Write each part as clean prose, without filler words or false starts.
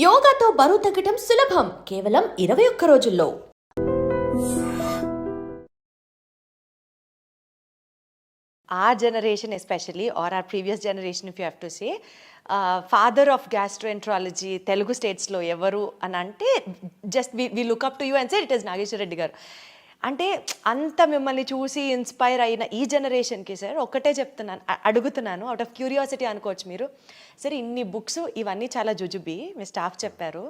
యోగాతో బరువు తగ్గటం సులభం కేవలం 21 రోజుల్లో. Our generation especially, or our previous generation if you have to say, father of gastroenterology Telugu states lo evaru అని అంటే just we look up to you and say it is Nageshwar Reddy garu. అంటే అంత మిమ్మల్ని చూసి inspire అయిన ఈ జనరేషన్కి sir ఒకటే చెప్తున్నాను, అడుగుతున్నాను, అవుట్ ఆఫ్ క్యూరియాసిటీ అనుకోవచ్చు మీరు. సరే ఇన్ని బుక్స్ ఇవన్నీ చాలా జుజుబి మీ స్టాఫ్ చెప్పారు,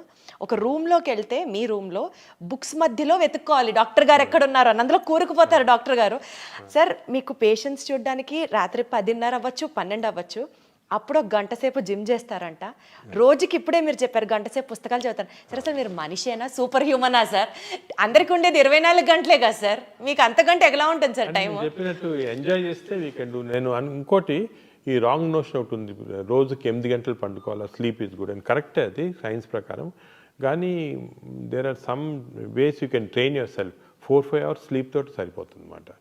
ఒక రూమ్లోకి వెళ్తే మీ రూమ్లో బుక్స్ మధ్యలో వెతుక్కోవాలి డాక్టర్ గారు ఎక్కడున్నారు అని, అందులో కూరుకుపోతారు డాక్టర్ గారు. సార్ మీకు పేషెంట్స్ చూడడానికి రాత్రి 10:30 అవ్వచ్చు 12 అవ్వచ్చు, అప్పుడు ఒక గంట సేపు జిమ్ చేస్తారంట, రోజుకి ఇప్పుడే మీరు చెప్పారు గంట సేపు పుస్తకాలు చదువుతారు. సరే సార్ మీరు మనిషేనా సూపర్ హ్యూమనా సార్? అందరికి ఉండేది 24 గంటలే కదా సార్, మీకు అంతకంటే ఎలా ఉంటుంది సార్ టైం? చెప్పినట్టు ఎంజాయ్ చేస్తే వీ కెన్ డూ. నేను ఇంకోటి ఈ రాంగ్ నోషన్ ఒకటి ఉంది, రోజుకి 8 గంటలు పండుకోవాలి, స్లీప్ ఈజ్ గుడ్ అని. కరెక్టే అది సైన్స్ ప్రకారం, కానీ there are some ways you can train yourself. 4-5 hours sleep తోటి సరిపోతుంది అనమాట.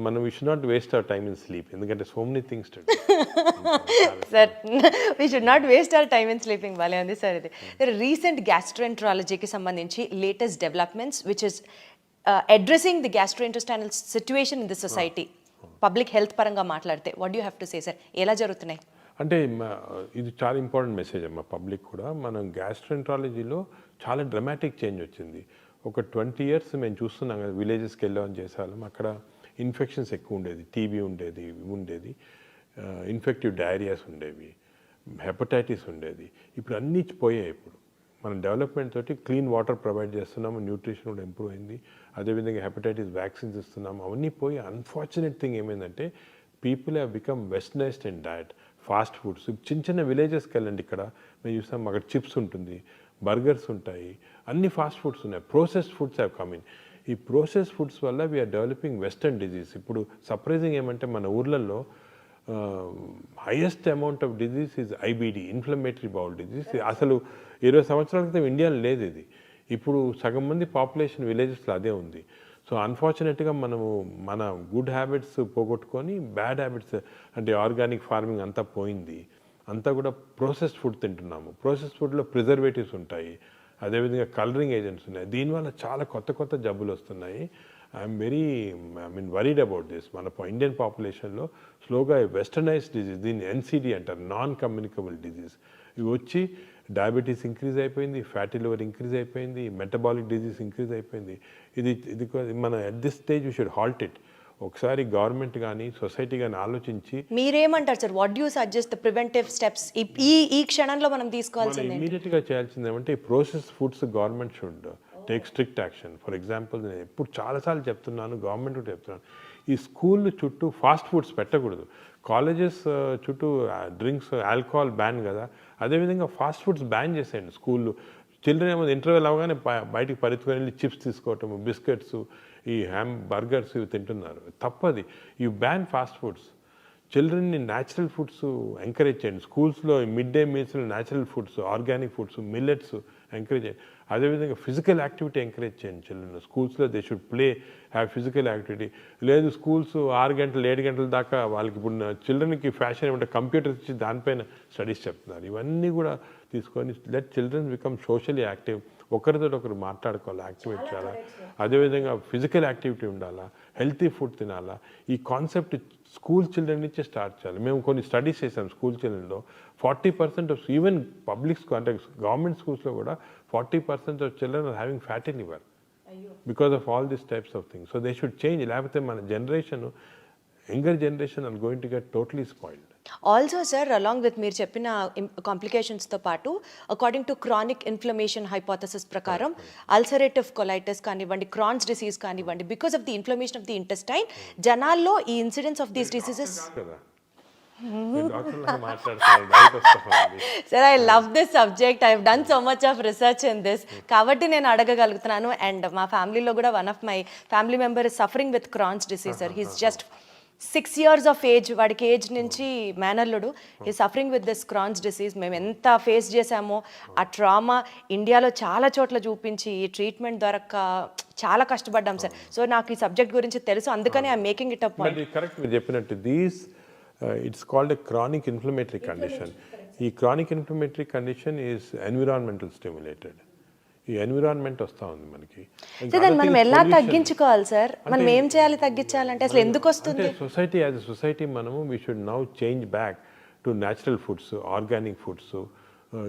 మనం we should not waste our time in sleep, ఎందుకంటే so many things to do. Sir we should not waste our time in sleeping. బాలే ఉంది sir ఇది. Recent గ్యాస్ట్రోఎంట్రాలజీకి సంబంధించి latest developments which is addressing the gastrointestinal situation in the society, public health పరంగా మాట్లాడితే what you have to say sir, ఎలా జరుగుతున్నాయి? అంటే ఇది చాలా ఇంపార్టెంట్ మెసేజ్ అమ్మా పబ్లిక్ కూడా. మనం గ్యాస్ట్రోఎంట్రాలజీలో చాలా డ్రమాటిక్ చేంజ్ వచ్చింది. ఒక 20 years మేము చూస్తున్నాం కదా, విలేజెస్కి వెళ్ళామని చేసేవాళ్ళం, అక్కడ ఇన్ఫెక్షన్స్ ఎక్కువ ఉండేది, టీబీ ఉండేది, ఇన్ఫెక్టివ్ డయేరియాస్ ఉండేవి, హెపటైటిస్ ఉండేది. ఇప్పుడు అన్నీ పోయాయి. ఇప్పుడు మనం డెవలప్మెంట్ తోటి క్లీన్ వాటర్ ప్రొవైడ్ చేస్తున్నాము, న్యూట్రిషన్ కూడా ఇంప్రూవ్ అయింది, అదేవిధంగా హెపటైటిస్ వ్యాక్సిన్స్ ఇస్తున్నాము, అవన్నీ పోయి. అన్ఫార్చునేట్ థింగ్ ఏమైందంటే people have become westernised in diet, fast foods. చిన్న చిన్న విలేజెస్కి వెళ్ళండి, ఇక్కడ మేము చూస్తాం అక్కడ చిప్స్ ఉంటుంది, బర్గర్స్ ఉంటాయి, అన్ని ఫాస్ట్ ఫుడ్స్ ఉన్నాయి, processed foods have come in. ఈ ప్రోసెస్ ఫుడ్స్ వల్ల వీఆర్ డెవలపింగ్ వెస్టర్న్ డిజీజ్. ఇప్పుడు సర్ప్రైజింగ్ ఏమంటే మన ఊర్లలో highest amount of disease is IBD, inflammatory bowl disease. అసలు 20 సంవత్సరాల క్రితం ఇండియాలో లేదు ఇది, ఇప్పుడు సగం మంది పాపులేషన్ విలేజెస్లో అదే ఉంది. సో అన్ఫార్చునేట్గా మనము మన గుడ్ హ్యాబిట్స్ పోగొట్టుకొని బ్యాడ్ హ్యాబిట్స్, అంటే ఆర్గానిక్ ఫార్మింగ్ అంతా పోయింది, అంతా కూడా ప్రాసెస్డ్ ఫుడ్ తింటున్నాము. ప్రాసెస్డ్ ఫుడ్లో ప్రిజర్వేటివ్స్ ఉంటాయి, అదేవిధంగా కలరింగ్ ఏజెంట్స్ ఉన్నాయి, దీనివల్ల చాలా కొత్త జబ్బులు వస్తున్నాయి. I'm worried about this. మన ఇండియన్ పాపులేషన్లో స్లోగా వెస్టర్నైజ్డ్ డిజీజ్, దీన్ని ఎన్సిడి అంటారు, నాన్ కమ్యూనికబుల్ డిజీజ్, ఇవి వచ్చి డయాబెటీస్ ఇంక్రీజ్ అయిపోయింది, ఫ్యాటీ లివర్ ఇంక్రీజ్ అయిపోయింది, మెటబాలిక్ డిజీజ్ ఇంక్రీజ్ అయిపోయింది. ఇది మన at this stage we should halt it. ఒకసారి గవర్నమెంట్ కానీ సొసైటీ కానీ ఆలోచించి, మీరేమంటారు sir, what you suggest the preventive steps ఈ క్షణంలో మనం తీసుకోవాల్సింది? ఇమీడియట్గా చేయాల్సింది ఏమంటే ఈ process foods government should take strict action. For example నేను ఎప్పుడు చాలాసార్లు చెప్తున్నాను, గవర్నమెంట్ కూడా చెప్తున్నాను, ఈ స్కూల్ చుట్టూ ఫాస్ట్ ఫుడ్స్ పెట్టకూడదు. కాలేజెస్ చుట్టూ డ్రింక్స్, ఆల్కహాల్ బ్యాన్ కదా, అదేవిధంగా ఫాస్ట్ ఫుడ్స్ బ్యాన్ చేసేయండి స్కూళ్ళు. చిల్డ్రన్ ఏమో ఇంటర్వెల్ అవగానే బయటికి పరిగెత్తుకొని వెళ్ళి చిప్స్ తీసుకోవటము, బిస్కెట్స్, ఈ బర్గర్స్ ఇవి తింటున్నారు, తప్పది. You ban fast foods. చిల్డ్రన్ని న్యాచురల్ ఫుడ్స్ ఎంకరేజ్ చేయండి. స్కూల్స్లో మిడ్ డే మీల్స్లో natural foods, organic foods, millets encourage చేయండి. అదేవిధంగా ఫిజికల్ యాక్టివిటీ ఎంకరేజ్ చేయండి చిల్డ్రన్. స్కూల్స్లో they should play, have physical activity. లేదు స్కూల్స్ 6 గంటలు 7 గంటల దాకా వాళ్ళకి, ఇప్పుడు చిల్డ్రన్కి ఫ్యాషన్ ఏమంటే కంప్యూటర్స్ ఇచ్చి దానిపైన స్టడీస్ చెప్తున్నారు. ఇవన్నీ కూడా తీసుకొని let children become socially active. ఒకరితో ఒకరు మాట్లాడుకోవాలి, యాక్టివేట్ చేయాలా, అదేవిధంగా ఫిజికల్ యాక్టివిటీ ఉండాలా, హెల్తీ ఫుడ్ తినాలా. ఈ కాన్సెప్ట్ స్కూల్ చిల్డ్రన్ నుంచే స్టార్ట్ చేయాలి. మేము కొన్ని స్టడీస్ చేసాం స్కూల్ చిల్డ్రన్లో. 40% ఆఫ్ ఈవెన్ పబ్లిక్ స్కూల్ అంటే గవర్నమెంట్ స్కూల్స్లో కూడా 40% of children are having fatty liver because of all these types of things. So they should change, లేకపోతే మన generation, younger generation are going to get totally spoiled. Also sir along with మీరు చెప్పిన కాంప్లికేషన్స్తో పాటు according to chronic inflammation hypothesis ప్రకారం ulcerative colitis కానివ్వండి, Crohn's disease కానివ్వండి, because of the inflammation of the intestine జనాల్లో ఈ incidence of these diseases. Sir I love this subject, I have done so much of research in this, కాబట్టి నేను అడగగలుగుతున్నాను. And మా ఫ్యామిలీలో కూడా one of my family member is suffering with Crohn's disease sir. He's just 6 years of age, వాడికి age నుంచి మేనల్లుడు ఈ suffering with this Crohn's disease. మేము ఎంత ఫేస్ చేసామో ఆ ట్రామా ఇండియాలో చాలా చోట్ల చూపించి ఈ ట్రీట్మెంట్ దొరక్క చాలా కష్టపడ్డాం సార్. సో నాకు ఈ సబ్జెక్ట్ గురించి తెలుసు, అందుకని I'm making it up. Correct మీరు చెప్పినట్టు, these it's called a chronic inflammatory condition. ఈ chronic inflammatory condition is environmental stimulated. ఈ ఎన్విరాన్మెంట్ వస్తూ ఉంది మనకి. దాన్ని మనం ఎలా తగ్గించుకోవాలి సార్? మనం ఏం చేయాలి తగ్గించాలంటే? అసలు ఎందుకు వస్తుంది? సొసైటీ యాజ్ ఎ సొసైటీ మనము we should now change back to natural foods, organic foods,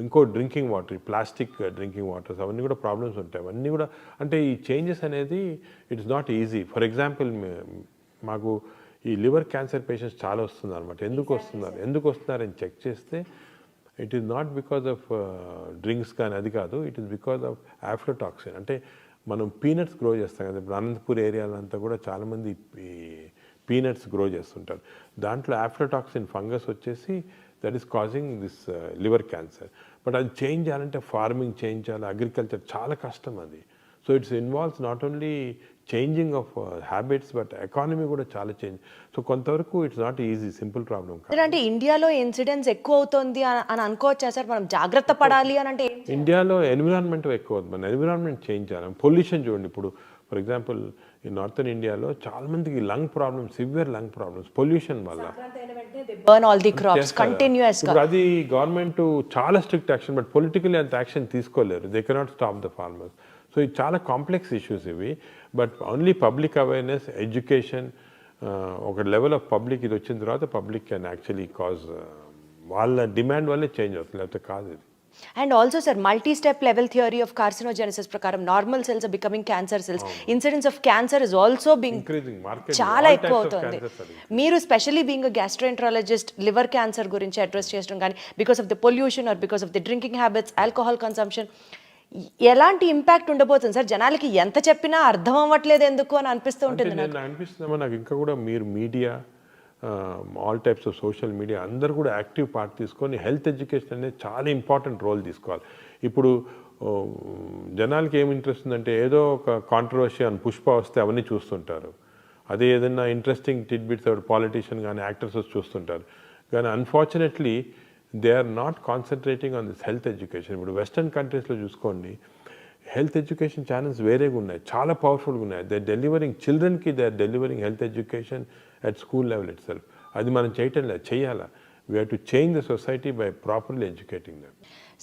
ఇంకో drinking water, plastic drinking waters, అవన్నీ కూడా ప్రాబ్లమ్స్ ఉంటాయి. అవన్నీ కూడా అంటే ఈ చేంజెస్ అనేది it's not easy. For example మాకు ఈ లివర్ క్యాన్సర్ పేషెంట్స్ చాలా వస్తున్నారు అనమాట. ఎందుకు వస్తున్నారని చెక్ చేస్తే it is not because of drinks కానీ అది కాదు, ఇట్ ఈస్ బికాజ్ ఆఫ్ ఆఫ్లోటాక్సిన్. అంటే మనం పీనట్స్ గ్రో చేస్తాం కదా, ఇప్పుడు అనంతపూర్ ఏరియాలంతా కూడా చాలామంది పీనట్స్ గ్రో చేస్తుంటారు. దాంట్లో ఆఫ్లోటాక్సిన్ ఫంగస్ వచ్చేసి that is causing this liver cancer. But అది చేంజ్ చేయాలంటే ఫార్మింగ్ చేంజ్ చేయాలి, అగ్రికల్చర్ చాలా కష్టం అది. So it's involves not only changing of habits but economy కూడా చాలా చేంజ్. సో కొంతవరకు it's not easy, simple problem కాదు. అంటే ఇండియాలో ఇన్సిడెన్స్ ఎక్కువ అవుతుంది అని అనుకోవచ్చా సార్? మనం జాగ్రత్త పడాలి అని అంటే ఇండియాలో ఎన్విరాన్మెంట్ ఎక్కువ అవుతుంది. మన ఎన్విరాన్మెంట్ చేంజ్ చేయాలి. పొల్యూషన్ చూడండి, ఇప్పుడు ఫర్ ఎగ్జాంపుల్ ఈ నార్థన్ ఇండియాలో చాలా మందికి lung problems, severe lung problems pollution వల్ల. Burn all the crops continuous గా. ఇప్పుడు అది గవర్నమెంట్ చాలా స్ట్రిక్ట్ యాక్షన్, బట్ పొలిటికల్లీ అంత యాక్షన్ తీసుకోలేరు. They cannot stop the farmers. So ఇది చాలా కాంప్లెక్స్ ఇష్యూస్ ఇవి. But only public awareness, education, ఒక లెవెల్ ఆఫ్ పబ్లిక్ ఇది వచ్చిన తర్వాత పబ్లిక్ కెన్ యాక్చువల్లీ కాజ్, వాళ్ళ డిమాండ్ వల్లే చేంజ్ అవుతుంది, లేకపోతే కాదు ఇది. And also sir, multi step level theory of carcinogenesis ప్రకారం normal cells are becoming cancer cells. Incidence of cancer is also being చాలా ఎక్కువ అవుతుంది. మీరు specially being gastroenterologist liver cancer గురించి అడ్రస్ చేయడం కానీ because of the pollution or because of the drinking habits, alcohol consumption, ఎలాంటి impact ఉండబోతుంది sir? జనాలకి ఎంత చెప్పినా అర్థం అవ్వట్లేదు ఎందుకు అని అనిపిస్తూ ఉంటుంది. అనిపిస్తుందమ్మా నాకు. ఇంకా కూడా మీరు media, all types of social media అందరూ కూడా యాక్టివ్ పార్ట్ తీసుకొని హెల్త్ ఎడ్యుకేషన్ అనేది చాలా ఇంపార్టెంట్ రోల్ తీసుకోవాలి. ఇప్పుడు జనాలకి ఏమి ఇంట్రెస్ట్ ఉందంటే ఏదో ఒక కాంట్రవర్సీ అని పుష్ప వస్తే అవన్నీ చూస్తుంటారు. అదే ఏదైనా ఇంట్రెస్టింగ్ టిడ్బిట్స్ పాలిటీషియన్ కానీ యాక్టర్స్ చూస్తుంటారు. కానీ unfortunately they are not concentrating on this health education. ఇప్పుడు వెస్టర్న్ కంట్రీస్లో చూసుకోండి, హెల్త్ ఎడ్యుకేషన్ ఛానల్స్ వేరేగా ఉన్నాయి, చాలా పవర్ఫుల్గా ఉన్నాయి. దే డెలివరింగ్ చిల్డ్రన్కి, they are delivering health education at school level itself. అది మనం చేయటం లేదు, చేయాలా. We have to change the society by properly educating them.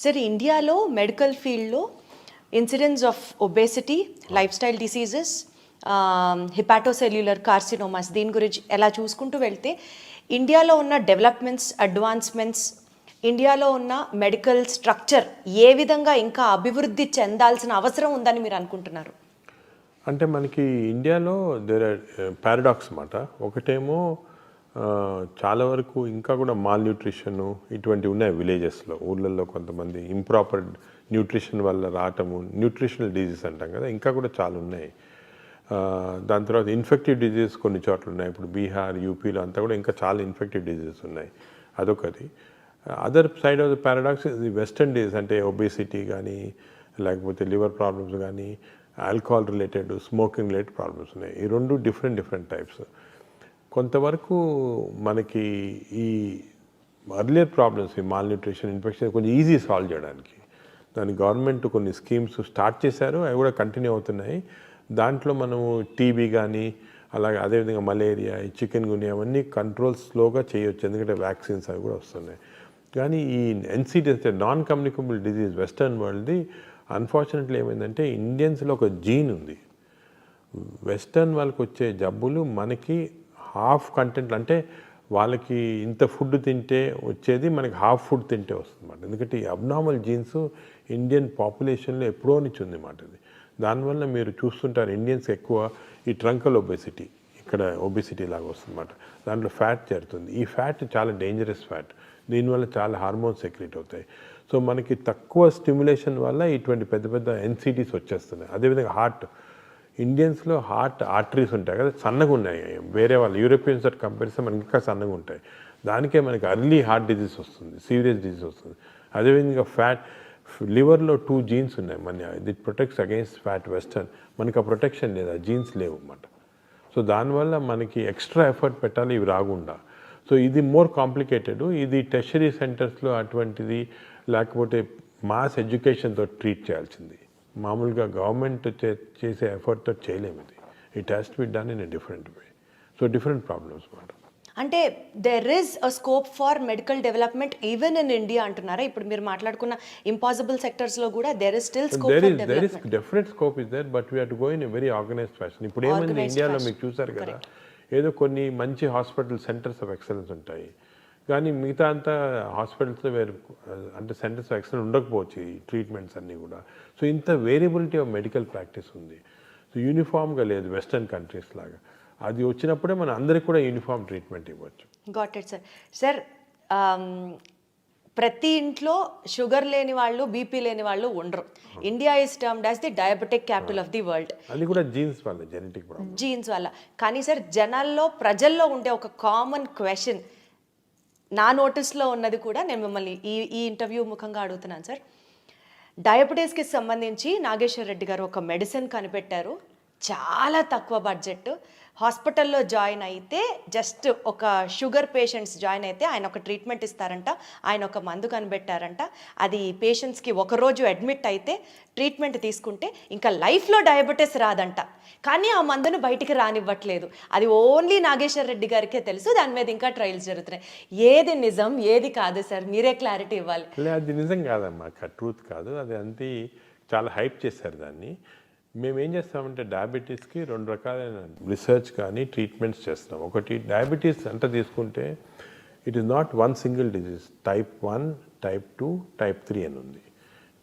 Sir, ఇండియాలో మెడికల్ ఫీల్డ్లో incidence of obesity, lifestyle diseases, hepatocellular carcinomas, దీని గురించి ఎలా చూసుకుంటూ వెళ్తే ఇండియాలో ఉన్న డెవలప్మెంట్స్, అడ్వాన్స్మెంట్స్, ఇండియాలో ఉన్న మెడికల్ స్ట్రక్చర్ ఏ విధంగా ఇంకా అభివృద్ధి చెందాల్సిన అవసరం ఉందని మీరు అనుకుంటున్నారు? అంటే మనకి ఇండియాలో దేర్ ఆర్ పారాడాక్స్ అన్నమాట. ఒకటేమో చాలా వరకు ఇంకా కూడా మాల్ న్యూట్రిషన్ ఇటువంటివి ఉన్నాయి విలేజెస్లో, ఊళ్ళల్లో కొంతమంది ఇంప్రాపర్ న్యూట్రిషన్ వల్ల రావటము, న్యూట్రిషనల్ డిజీజ్ అంటాం కదా, ఇంకా కూడా చాలా ఉన్నాయి. దాని తర్వాత ఇన్ఫెక్టివ్ డిజీజెస్ కొన్ని చోట్ల ఉన్నాయి. ఇప్పుడు బీహార్, యూపీలో అంతా కూడా ఇంకా చాలా ఇన్ఫెక్టివ్ డిజీజెస్ ఉన్నాయి. అదొకటి. Other side of the paradox ఇది వెస్టర్న్ డిజీజ్, అంటే ఒబేసిటీ కానీ లేకపోతే లివర్ ప్రాబ్లమ్స్ కానీ, alcohol related, smoking related problems ఉన్నాయి. ఈ రెండు డిఫరెంట్ టైప్స్. కొంతవరకు మనకి ఈ అర్లియర్ ప్రాబ్లమ్స్, ఈ మాల్ న్యూట్రిషన్, ఇన్ఫెక్షన్ కొంచెం ఈజీ సాల్వ్ చేయడానికి దాని గవర్నమెంట్ కొన్ని స్కీమ్స్ స్టార్ట్ చేశారు, అవి కూడా కంటిన్యూ అవుతున్నాయి. దాంట్లో మనము టీబీ కానీ అలాగే అదేవిధంగా మలేరియా, చికెన్ గున్యా అవన్నీ కంట్రోల్ స్లోగా చేయొచ్చు, ఎందుకంటే వ్యాక్సిన్స్ అవి కూడా వస్తున్నాయి. కానీ ఈ ఎన్సిడి అంటే నాన్ కమ్యూనికబుల్ డిజీజ్ వెస్టర్న్ వరల్డ్ది అన్ఫార్చునేట్లీ ఏమైందంటే ఇండియన్స్లో ఒక జీన్ ఉంది. వెస్టర్న్ వాళ్ళకి వచ్చే జబ్బులు మనకి హాఫ్ కంటెంట్, అంటే వాళ్ళకి ఇంత ఫుడ్ తింటే వచ్చేది మనకి హాఫ్ ఫుడ్ తింటే వస్తుంది అన్నమాట. ఎందుకంటే ఈ అబ్నార్మల్ జీన్స్ ఇండియన్ పాపులేషన్లో ఎప్పుడో నుంచి ఉంది అన్నమాట. ఇది దానివల్ల మీరు చూస్తుంటారు ఇండియన్స్ ఎక్కువ ఈ ట్రంకల్ ఒబేసిటీ, ఇక్కడ ఒబేసిటీ లాగా వస్తుంది అన్నమాట. దాంట్లో ఫ్యాట్ చేరుతుంది. ఈ ఫ్యాట్ చాలా డేంజరస్ ఫ్యాట్, దీనివల్ల చాలా హార్మోన్స్ సెక్రెట్ అవుతాయి. సో మనకి తక్కువ స్టిమ్యులేషన్ వల్ల ఇటువంటి పెద్ద ఎన్సిటీస్ వచ్చేస్తున్నాయి. అదేవిధంగా హార్ట్, ఇండియన్స్లో హార్ట్ ఆర్టరీస్ ఉంటాయి కదా, సన్నగా ఉన్నాయి. వేరే వాళ్ళు యూరోపియన్స్ తోటి కంపేరిస్తే మనకి ఇంకా సన్నగా ఉంటాయి. దానికే మనకి అర్లీ హార్ట్ డిజీజ్ వస్తుంది, సీరియస్ డిజీజ్ వస్తుంది. అదేవిధంగా ఫ్యాట్, లివర్లో 2 జీన్స్ ఉన్నాయి మన, దిట్ ప్రొటెక్ట్స్ అగైన్స్ ఫ్యాట్. వెస్టర్న్ మనకి ఆ ప్రొటెక్షన్ లేదు, ఆ జీన్స్ లేవు అన్నమాట. సో దానివల్ల మనకి ఎక్స్ట్రా ఎఫర్ట్ పెట్టాలి ఇవి రాకుండా. సో ఇది మోర్ కాంప్లికేటెడ్. ఇది టెర్షరీ సెంటర్స్లో అటువంటిది, లేకపోతే మాస్ ఎడ్యుకేషన్తో ట్రీట్ చేయాల్సింది. మామూలుగా గవర్నమెంట్ చేసే ఎఫర్ట్తో చేయలేము ఇది. It has to be done in a different way. So different problems మాట. అంటే there is a scope for medical development even in India అంటున్నారా? ఇప్పుడు మీరు మాట్లాడుకున్న ఇంపాసిబుల్ సెక్టర్స్లో కూడా there is still scope for there is development. definite scope is there, but we have to go in a very organized fashion. ఇప్పుడు ఏమైంది Organized ఇండియాలో fashion. మీకు చూసారు కదా, ఏదో కొన్ని మంచి హాస్పిటల్ సెంటర్స్ ఆఫ్ ఎక్సలెన్స్ ఉంటాయి, కానీ మిగతా అంతా హాస్పిటల్స్లో వేరు అంటే సెంటర్స్ ఆఫ్ ఎక్సలెన్స్ ఉండకపోవచ్చు ఈ ట్రీట్మెంట్స్ అన్నీ కూడా. సో ఇంత వేరియబిలిటీ ఆఫ్ మెడికల్ ప్రాక్టీస్ ఉంది. సో యూనిఫామ్గా లేదు వెస్టర్న్ కంట్రీస్ లాగా. అది వచ్చినప్పుడే మన అందరికి కూడా యూనిఫామ్ ట్రీట్మెంట్ ఇవ్వచ్చు. Got it sir. సార్ ప్రతి ఇంట్లో షుగర్ లేని వాళ్ళు, బీపీ లేని వాళ్ళు ఉండరు. India is termed as the diabetic capital of the world. అది కూడా జీన్స్ వల్ల, జెనెటిక్ ప్రాబ్లమ్. జీన్స్ వల్ల. కానీ సార్ ప్రజల్లో ఉండే ఒక కామన్ క్వశ్చన్, నా నోటీస్లో ఉన్నది కూడా నేను మిమ్మల్ని ఈ ఇంటర్వ్యూ ముఖంగా అడుగుతున్నాను సార్. డయాబెటీస్కి సంబంధించి నాగేశ్వర్ రెడ్డి గారు ఒక మెడిసిన్ కనిపెట్టారు, చాలా తక్కువ బడ్జెట్. హాస్పిటల్లో జాయిన్ అయితే జస్ట్ ఒక షుగర్ పేషెంట్స్ జాయిన్ అయితే ఆయన ఒక ట్రీట్మెంట్ ఇస్తారంట, ఆయన ఒక మందు కనిపెట్టారంట. అది పేషెంట్స్కి ఒకరోజు అడ్మిట్ అయితే ట్రీట్మెంట్ తీసుకుంటే ఇంకా లైఫ్లో డయాబెటీస్ రాదంట. కానీ ఆ మందును బయటికి రానివ్వట్లేదు. అది ఓన్లీ నాగేశ్వర్ రెడ్డి గారికే తెలుసు. దాని మీద ఇంకా ట్రయల్స్ జరుగుతున్నాయి. ఏది నిజం, ఏది కాదు సార్? మీరే క్లారిటీ ఇవ్వాలి. అది నిజం కాదమ్మా, ట్రూత్ కాదు అది. అంతే చాలా హైప్ చేశారు దాన్ని. మేము ఏం చేస్తామంటే డయాబెటీస్కి 2 రకాలైన రీసెర్చ్ కానీ ట్రీట్మెంట్స్ చేస్తాం. ఒకటి డయాబెటీస్ అంటే తీసుకుంటే it is not one single disease. Type 1, type 2, type 3 అని ఉంది.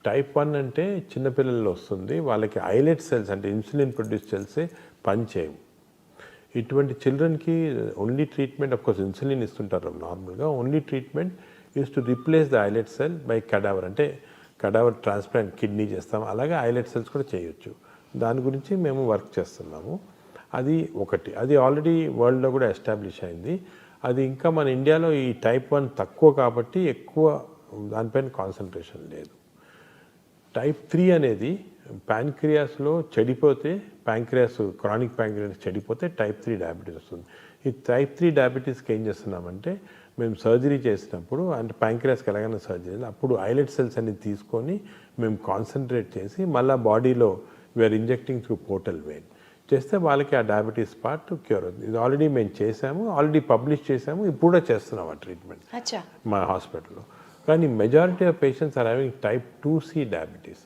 టైప్ 1 అంటే చిన్నపిల్లల్లో వస్తుంది, వాళ్ళకి ఐలెట్ సెల్స్ అంటే ఇన్సులిన్ ప్రొడ్యూస్ సెల్సే పనిచేయవు. ఇటువంటి చిల్డ్రన్కి only treatment, of course insulin ఇస్తుంటారు నార్మల్గా, only treatment is to replace the islet cell by cadaver. అంటే కడావర్ ట్రాన్స్ప్లాంట్ కిడ్నీ చేస్తాం, అలాగే ఐలెట్ సెల్స్ కూడా చేయొచ్చు. దాని గురించి మేము వర్క్ చేస్తున్నాము. అది ఒకటి, అది ఆల్రెడీ వరల్డ్లో కూడా ఎస్టాబ్లిష్ అయింది. అది ఇంకా మన ఇండియాలో ఈ టైప్ 1 తక్కువ కాబట్టి ఎక్కువ దానిపైన కాన్సన్ట్రేషన్ లేదు. టైప్ 3 అనేది ప్యాంక్రియాస్లో చెడిపోతే, క్రానిక్ ప్యాంక్రియాస్ చెడిపోతే టైప్ 3 డయాబెటీస్ వస్తుంది. ఈ టైప్ 3 డయాబెటీస్కి ఏం చేస్తున్నామంటే మేము సర్జరీ చేసినప్పుడు, అంటే ప్యాంక్రియాస్కి ఎలాగైనా సర్జరీ, అప్పుడు ఐలెట్ సెల్స్ అన్ని తీసుకొని మేము కాన్సన్ట్రేట్ చేసి మళ్ళీ బాడీలో we are injecting through portal vein చేస్తే వాళ్ళకి ఆ డయాబెటీస్ పార్ట్ క్యూర్ అవుతుంది. ఇది ఆల్రెడీ మేము చేసాము, ఆల్రెడీ పబ్లిష్ చేసాము, ఇప్పుడు కూడా చేస్తున్నాం ఆ ట్రీట్మెంట్ మా హాస్పిటల్లో. కానీ majority of patients are having type 2C diabetes.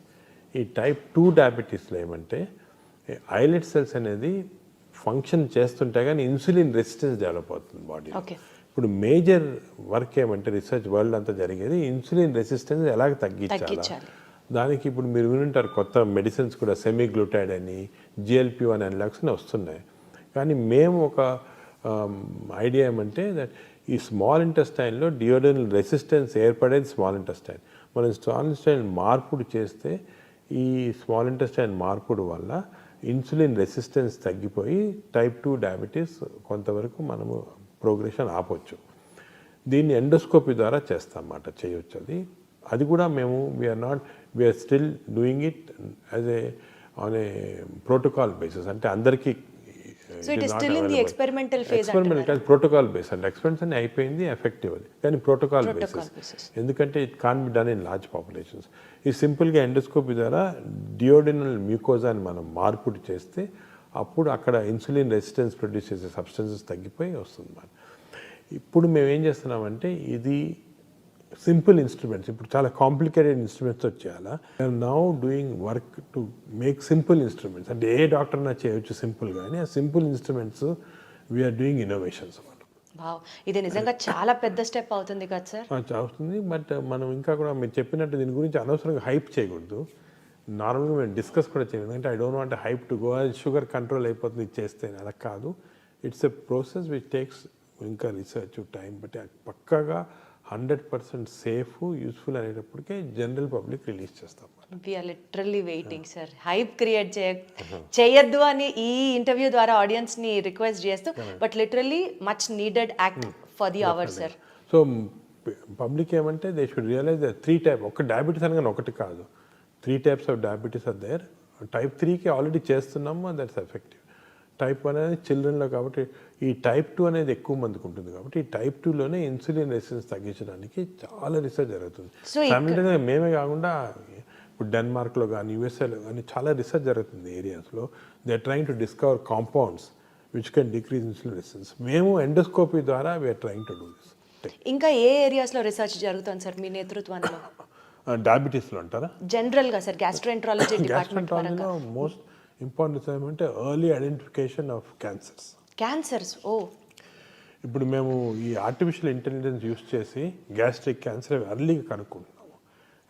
ఈ టైప్ 2 డయాబెటీస్లో ఏమంటే ఐలెట్ సెల్స్ అనేది ఫంక్షన్ చేస్తుంటే కానీ ఇన్సులిన్ రెసిస్టెన్స్ డెవలప్ అవుతుంది బాడీలో. ఇప్పుడు మేజర్ వర్క్ ఏమంటే రీసెర్చ్ వరల్డ్ అంతా జరిగేది ఇన్సులిన్ రెసిస్టెన్స్ ఎలాగ తగ్గించాలి. దానికి ఇప్పుడు మీరు వినుంటారు కొత్త మెడిసిన్స్ కూడా, సెమీగ్లూటైడ్ అని, GLP-1 అనలాగ్స్ వస్తున్నాయి. కానీ మేము ఒక ఐడియా ఏమంటే దట్ ఈ స్మాల్ ఇంటెస్టైన్లో డియోడనల్ రెసిస్టెన్స్ ఏర్పడేది స్మాల్ ఇంటెస్టైన్. మనం స్మాల్ ఇంటెస్టైన్ మార్పుడు చేస్తే ఈ స్మాల్ ఇంటెస్టైన్ మార్పుడు వల్ల ఇన్సులిన్ రెసిస్టెన్స్ తగ్గిపోయి టైప్ 2 డయాబెటీస్ కొంతవరకు మనము ప్రోగ్రెషన్ ఆపొచ్చు. దీన్ని ఎండోస్కోపీ ద్వారా చేస్తామన్నమాట, చేయొచ్చు. అది కూడా మేము we are still doing it as on a protocol basis. అంటే అందరికీ ఎక్స్పెరిమెంటల్ కాదు, ప్రోటోకాల్ బేస్. అంటే ఎక్స్పెరిమెంట్స్ అన్ని అయిపోయింది, ఎఫెక్టివ్ అది, కానీ ప్రోటోకాల్ బేసిస్. ఎందుకంటే it can be done in large populations. ఈ సింపుల్గా ఎండోస్కోపీ ద్వారా డియోడినల్ మ్యూకోజాని మనం మార్పుడు చేస్తే అప్పుడు అక్కడ ఇన్సులిన్ రెసిస్టెన్స్ ప్రొడ్యూస్ చేసే సబ్స్టెన్సెస్ తగ్గిపోయి వస్తుంది. ఇప్పుడు మేము ఏం చేస్తున్నామంటే ఇది సింపుల్ ఇన్స్ట్రుమెంట్స్, ఇప్పుడు చాలా కాంప్లికేటెడ్ ఇన్స్ట్రుమెంట్స్ వచ్చేయాలా. Now doing work to make simple instruments. అంటే ఏ డాక్టర్నా చేయొచ్చు సింపుల్గా, కానీ ఆ simple instruments we are doing innovations. ఇది నిజంగా చాలా పెద్ద స్టెప్ అవుతుంది కదా సార్? అవుతుంది, బట్ మనం ఇంకా కూడా మీరు చెప్పినట్టు దీని గురించి అనవసరంగా హైప్ చేయకూడదు. నార్మల్గా మేము డిస్కస్ కూడా చేయలేదు. అంటే I don't want hype to go, sugar control అయిపోతుంది చేస్తే, అలా కాదు. It's a process which takes ఇంకా రీసెర్చ్ టైం, బట్ పక్కాగా 100% సేఫ్, యూస్ఫుల్ అనేటప్పటికే జనరల్ పబ్లిక్ రిలీజ్ చేస్తాం. We are literally waiting sir. Hype create చేయొద్దు అని ఈ ఇంటర్వ్యూ ద్వారా ఆడియన్స్ని రిక్వెస్ట్ చేస్తూ, but literally much needed act for the hour sir. So public ఏమంటే దే షుడ్ రియలైజ్ 3 టైప్, ఒక డయాబెటీస్ అనగానే ఒకటి కాదు, 3 types of diabetes are there. Type 3కి ఆల్రెడీ చేస్తున్నాము, దట్స్ ఎఫెక్టివ్. టైప్ 1 అనేది చిల్డ్రన్లో కాబట్టి, ఈ టైప్ 2 అనేది ఎక్కువ మందికి ఉంటుంది కాబట్టి ఈ టైప్ 2లోనే ఇన్సులిన్ రెసిస్టెన్స్ తగ్గించడానికి చాలా రీసెర్చ్ జరుగుతుంది. సైమల్టేనియస్గా మేమే కాకుండా ఇప్పుడు డెన్మార్క్లో కానీ యూఎస్ఏలో కానీ చాలా రీసెర్చ్ జరుగుతుంది ఏరియాస్లో. They are trying to discover compounds which can decrease insulin resistance. మేము ఎండోస్కోపీ ద్వారా we are trying to do this. ఇంకా ఏ ఏరియాస్లో రీసెర్చ్ జరుగుతుంది సార్ మీ నేతృత్వంలో? డయాబెటీస్లో అంటారా? జనరల్గా సార్ గ్యాస్ట్రోఎంట్రాలజీ డిపార్ట్మెంట్ గ్యాస్ట్రోంటాలజీలో మోస్ట్ ఇంపార్టెంట్ ఏమంటే early identification of cancers. Cancers. ఓ, ఇప్పుడు మేము ఈ ఆర్టిఫిషియల్ ఇంటెలిజెన్స్ యూస్ చేసి గ్యాస్ట్రిక్ క్యాన్సర్ ఎర్లీగా కనుక్కుంటున్నాము.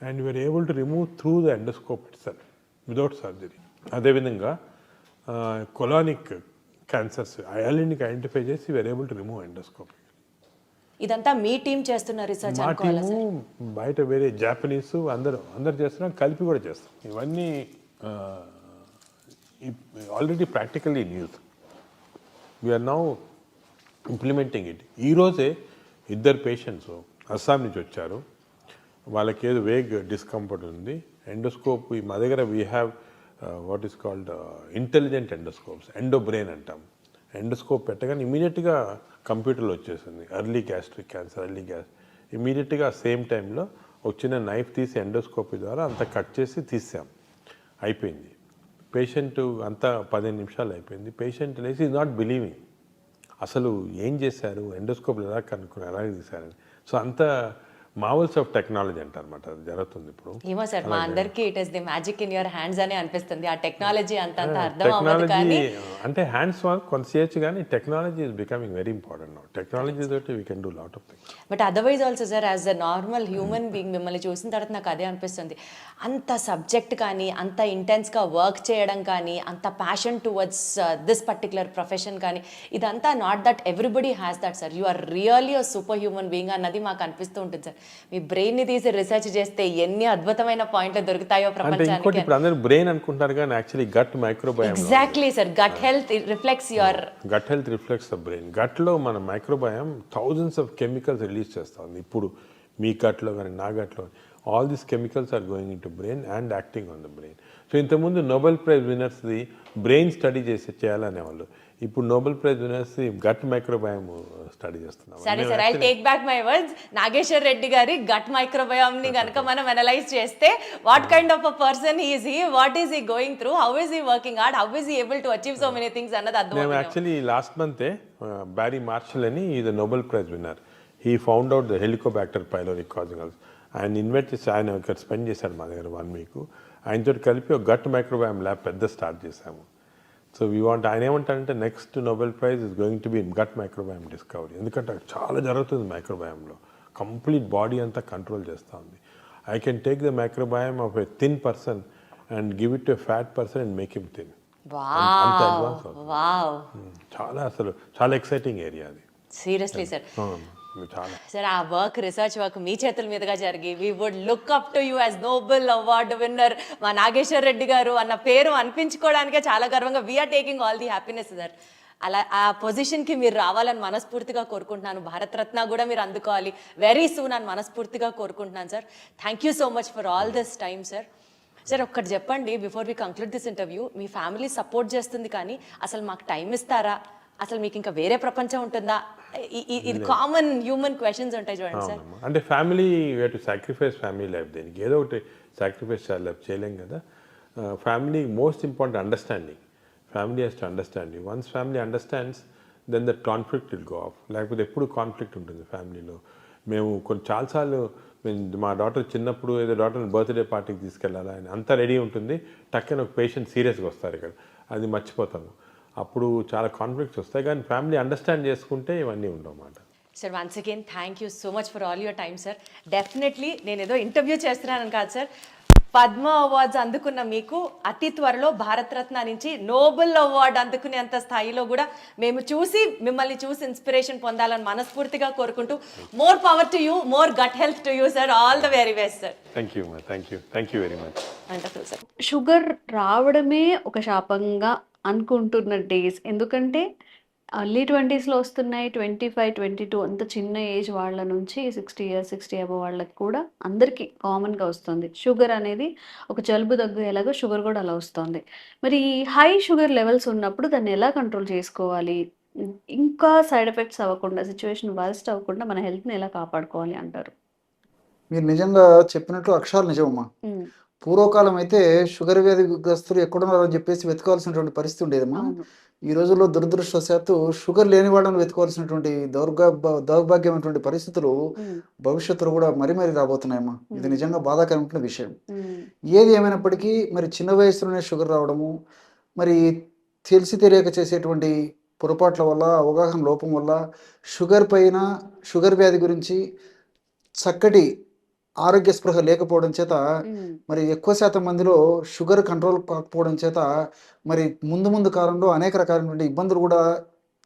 And we are able to remove through the endoscope itself without surgery. అదేవిధంగా కొలానిక్ క్యాన్సర్స్ ఎర్లీకి ఐడెంటిఫై చేసి we are able to remove endoscopy. ఇదంతా మీ టీం చేస్తున్న రీసెర్చ్ మా అనుకోవాలా టీము సార్? బయట వేరే జాపనీస్ అందరు చేస్తున్నాం, కలిపి కూడా చేస్తాం. ఇవన్నీ already practically in use. We are now implementing it. ఈరోజే 2 పేషెంట్స్ అస్సాం నుంచి వచ్చారు. వాళ్ళకి ఏదో వేగ్ డిస్కంఫర్ట్ ఉంది. ఎండోస్కోప్ మా దగ్గర we have what is called intelligent endoscopes, EndoBrain అంటాం. ఎండోస్కోప్ పెట్టగానే ఇమీడియట్గా కంప్యూటర్లో వచ్చేసింది ఎర్లీ గ్యాస్ట్రిక్ క్యాన్సర్, ఎర్లీ ఇమీడియట్గా సేమ్ టైంలో ఒక చిన్న నైఫ్ తీసి ఎండోస్కోపీ ద్వారా అంతా కట్ చేసి తీసాం, అయిపోయింది. పేషెంట్ అంతా 15 నిమిషాలు అయిపోయింది. పేషెంట్ లేసి ఈజ్ నాట్ బిలీవింగ్, అసలు ఏం చేశారు, ఎండోస్కోప్లు ఎలా కనుక్కున్నారు, ఎలా తీశారని. సో అంత మార్వెల్స్ ఆఫ్ టెక్నాలజీ అంటారనమాట, అది జరుగుతుంది ఇప్పుడు. ఏమో సార్, మా అందరికి it is the magic in your hands అని అనిపిస్తుంది. ఆ టెక్నాలజీ అంత అర్థం అవ్వదు టెక్నాలజీ కానీ అంటే హ్యాండ్స్ వర్క్ కొంత చేయొచ్చు, కానీ technology is becoming very important now. Technology తోటి we can do lot of things. But otherwise also sir, as a normal human being మిమ్మల్ని చూసిన తర్వాత నాకు అదే అనిపిస్తుంది. అంత సబ్జెక్ట్ కానీ, అంత ఇంటెన్స్గా వర్క్ చేయడం కానీ, అంత passion towards this particular profession కానీ, ఇదంతా not that everybody has that sir. You are really a super human being అన్నది మాకు అనిపిస్తూ ఉంటుంది సార్. మీ బ్రెయిన్ ని తీసి రీసెర్చ్ చేస్తే ఎన్ని అద్భుతమైన పాయింట్లు దొరుకుతాయో అంటే ఇంకోటి, ప్రపంచానికి. ఇప్పుడు అందరూ బ్రెయిన్ అనుకుంటారు కానీ actually gut microbiome. Exactly sir, gut health reflects your gut health reflects the brain. గట్లో మన microbiome thousands of chemicals release చేస్తూ ఉంది. ఇప్పుడు మీ గట్లో కానీ నా గట్లో all these chemicals are going into brain and acting on the brain. So ఇంతకుముందు నోబెల్ ప్రైజ్ విన్నర్స్ది బ్రెయిన్ స్టడీ చేయాలనేవాళ్ళు. ఇప్పుడు Nobel prize winners gut microbiome study చేస్తున్నాం. సరే sir, I take back my words. Nageshwar Reddy గారి గట్ మైక్రోబయామ్ ని కనుక మనం అనలైజ్ చేస్తే, what kind of a person is he, what is he going through, how is he working hard, how is he able to achieve so many things అన్నది మేము అర్థం. Actually last మంతే Barry martial అని is Nobel prize winner. He found out the Helicobacter pylori causing. ఆయన invite చేసి ఆయన ఇక్కడ spend చేశాడు మా దగ్గర 1 వీక్. ఆయనతో కలిపి ఒక గట్ మైక్రోబయామ్ ల్యాబ్ పెద్ద స్టార్ట్ చేశాము. సో వీ వాంట్, ఆయన ఏమంటారంటే next Nobel prize is going to be in gut microbiome discovery. ఎందుకంటే చాలా జరుగుతుంది మైక్రోబయామ్లో, కంప్లీట్ బాడీ అంతా కంట్రోల్ చేస్తూ ఉంది. I can take the microbiome of a thin person and give it to a fat person and make him thin. అంత advance అవుతుంది. Wow, చాలా అసలు చాలా ఎక్సైటింగ్ ఏరియా అది. Seriously sir. చాలా సార్, ఆ వర్క్, రీసెర్చ్ వర్క్ మీ చేతుల మీదుగా జరిగి, we would look up to you as Nobel award winner మా నాగేశ్వర్ రెడ్డి గారు అన్న పేరు అనిపించుకోవడానికే చాలా గర్వంగా we are taking all the happiness sir. అలా ఆ పొజిషన్కి మీరు రావాలని మనస్ఫూర్తిగా కోరుకుంటున్నాను. భారతరత్న కూడా మీరు అందుకోవాలి వెరీ సూన్ అని మనస్ఫూర్తిగా కోరుకుంటున్నాను sir. Thank you so much for all this time sir. Sir, ఒక్కటి చెప్పండి before we conclude this interview. మీ ఫ్యామిలీ సపోర్ట్ చేస్తుంది కానీ అసలు మాకు టైం ఇస్తారా, అసలు మీకు ఇంకా వేరే ప్రపంచం ఉంటుందా, ఇది కామన్ హ్యూమన్ క్వశ్చన్స్ ఉంటాయి చూడండి సార్. అంటే family way to sacrifice family life. దేనికి ఏదో ఒకటి సాక్రిఫైస్ చేయలేం కదా. Family most important understanding. Family has to understand you. Once family understands then that conflict will go off. లేకపోతే ఎప్పుడు కాన్ఫ్లిక్ట్ ఉంటుంది ఫ్యామిలీలో. మేము చాలాసార్లు మా డాటర్ చిన్నప్పుడు ఏదో డాటర్ని బర్త్డే పార్టీకి తీసుకెళ్ళాలా అని అంతా రెడీ ఉంటుంది, టక్కన ఒక పేషెంట్ సీరియస్గా వస్తారు ఇక్కడ, అది మర్చిపోతాము. అప్పుడు చాలా కాన్ఫ్లిక్ట్స్ వస్తాయి. కానీ ఫ్యామిలీ అండర్స్టాండ్ చేసుకుంటే ఇవన్నీ ఉండవు అన్నమాట. Sir, once again thank you so much for all your time sir. Definitely నేను ఏదో ఇంటర్వ్యూ చేస్తున్నానని కాదు సార్, పద్మ అవార్డ్స్ అందుకున్న మీకు అతి త్వరలో భారతరత్న నుంచి నోబెల్ అవార్డు అందుకునేంత స్థాయిలో కూడా మిమ్మల్ని చూసి ఇన్స్పిరేషన్ పొందాలని మనస్ఫూర్తిగా కోరుకుంటూ, more power to you, more gut health to you sir. All the very best sir. Thank you very much. Wonderful sir. Sugar రావడమే ఒక శాపంగా అనుకుంటున్న డేస్, ఎందుకంటే అర్లీ 20స్లో వస్తున్నాయి, 25, 22 అంత చిన్న ఏజ్ వాళ్ళ నుంచి 60 years 60 అబవ్ వాళ్ళకి కూడా అందరికీ కామన్గా వస్తుంది షుగర్ అనేది. ఒక జలుబు దగ్గు ఎలాగో షుగర్ కూడా అలా వస్తుంది. మరి ఈ హై షుగర్ లెవెల్స్ ఉన్నప్పుడు దాన్ని ఎలా కంట్రోల్ చేసుకోవాలి, ఇంకా సైడ్ ఎఫెక్ట్స్ అవ్వకుండా, సిచ్యువేషన్ వర్స్ట్ అవ్వకుండా మన హెల్త్ని ఎలా కాపాడుకోవాలి అంటారు? మీరు నిజంగా చెప్పినట్లు అక్షరాలు నిజమమ్మా. పూర్వకాలం అయితే షుగర్ వ్యాధిగ్రస్తులు ఎక్కడున్నారని చెప్పేసి వెతకాల్సినటువంటి పరిస్థితి ఉండేదమ్మా. అవును. ఈ రోజుల్లో దురదృష్టవశాత్తు షుగర్ లేని వాళ్ళని వెతుకోవాల్సినటువంటి దౌర్భాగ్యమైనటువంటి పరిస్థితులు ఉమ్, భవిష్యత్తులో కూడా మరీ మరీ రాబోతున్నాయమ్మా. ఇది నిజంగా బాధాకరమైన విషయం. ఉమ్, ఏది ఏమైనప్పటికీ మరి చిన్న వయసులోనే షుగర్ రావడము, మరి తెలిసి తెలియక చేసేటువంటి పొరపాట్ల వల్ల, అవగాహన లోపం వల్ల షుగర్ వ్యాధి గురించి చక్కటి ఆరోగ్య స్పృహ లేకపోవడం చేత ఉమ్, మరి ఎక్కువ శాతం మందిలో షుగర్ కంట్రోల్ కాకపోవడం చేత మరి ముందు కాలంలో అనేక రకాలైనటువంటి ఇబ్బందులు కూడా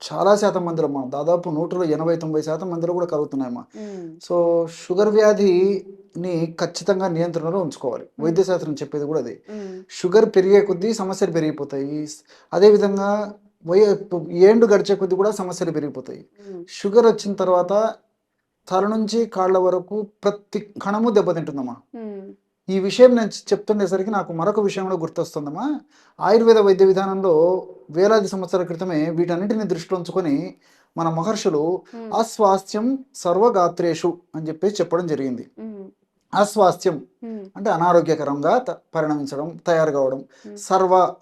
చాలా శాతం మందిలో అమ్మా, దాదాపు 180-90% మందిలో కూడా కలుగుతున్నాయమ్మా. ఉమ్, సో షుగర్ వ్యాధిని ఖచ్చితంగా నియంత్రణలో ఉంచుకోవాలి. వైద్యశాస్త్రం చెప్పేది కూడా అదే. ఉమ్, షుగర్ పెరిగే కొద్దీ సమస్యలు పెరిగిపోతాయి. అదేవిధంగా ఏండు గడిచే కొద్దీ కూడా సమస్యలు పెరిగిపోతాయి. ఉమ్, షుగర్ వచ్చిన తర్వాత తల నుంచి కాళ్ళ వరకు ప్రతి కణము దెబ్బతింటుందమ్మా. ఉమ్, ఈ విషయం నేను చెప్తుండేసరికి నాకు మరొక విషయం కూడా గుర్తొస్తుందమ్మా. ఆయుర్వేద వైద్య విధానంలో వేలాది సంవత్సరాల క్రితమే వీటన్నిటిని దృష్టిలో ఉంచుకొని మన మహర్షులు అస్వాస్థ్యం సర్వగాత్రేషు అని చెప్పేసి చెప్పడం జరిగింది. ఉమ్, అస్వాస్థ్యం ఉమ్, అంటే అనారోగ్యకరంగా పరిణమించడం, తయారు కావడం.